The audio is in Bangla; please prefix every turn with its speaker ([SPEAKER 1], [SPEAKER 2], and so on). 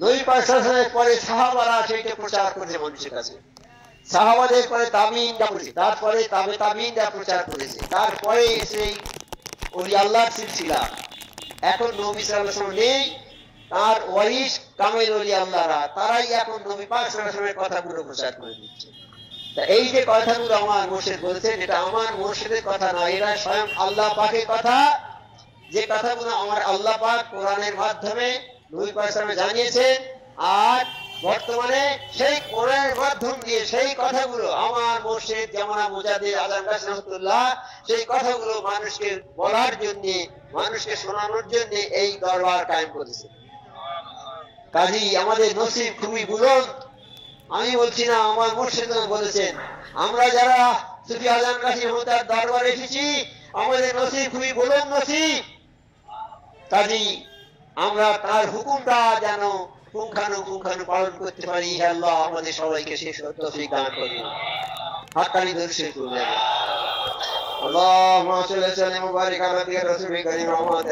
[SPEAKER 1] নবী পাক সাল্লাল্লাহু আলাইহি ওয়াসাল্লামের পরে সাহাবারা সেইটা প্রচার করেছে মানুষের কাছে, সাহাবাদের পরে তাবিঈনরা করেছে, তারপরে তাবিঈনরা প্রচার করেছে, তারপরে সেই ওলি আল্লাহর সিলসিলা। এখন নবী সাল্লাল্লাহু আলাইহি ওয়াসাল্লাম নেই, তার ওয়ারিস কামেল ওলি আল্লাহরা, তারাই এখন নবী পাক সাল্লাল্লাহু আলাইহি ওয়াসাল্লামের কথাগুলো প্রচার করে দিচ্ছে। তা এই যে কথাগুলো আমার মুর্শিদ বলেছেন, এটা আমার মুর্শিদের কথা নয়, এটা স্বয়ং আল্লাহ পাকের কথা। যে কথাগুলো আমার আল্লাহ পাক কোরআনের মাধ্যমে নবী পাক সাল্লাল্লাহু আলাইহি ওয়াসাল্লাম জানিয়েছেন, আর বর্তমানে সেই কোরআনের মাধ্যম দিয়ে সেই কথাগুলো আমার মুর্শিদ জামানা মুজাদ্দিদ আজম গাছ রহমাতুল্লাহ সেই কথাগুলো মানুষকে বলার জন্য, মানুষকে শোনানোর জন্য এই দরবার কায়েম করেছে। কাজেই আমাদের নসিব খুবই বুলন্দ। আমি বলছি না, আমার মুর্শিদ বলেছেন, আমরা যারা সুফি আজম গাছি রহমতুল্লাহর দরবারে এসেছি আমাদের নসিব খুবই বুলন্দ নসিব। কাজেই আমরা তার হুকুমটা যেন পুঙ্খানুপুঙ্খানু পালন করতে পারি। হে আল্লাহ আমাদের সবাইকে শেষ তৌফিক দান করুন। হাক্কানি দরুদ শরীফ পড়ুন। আল্লাহুম্মা সাল্লি আলা মুবারিক আলা রাসূলিল কারীম মুহাম্মদ।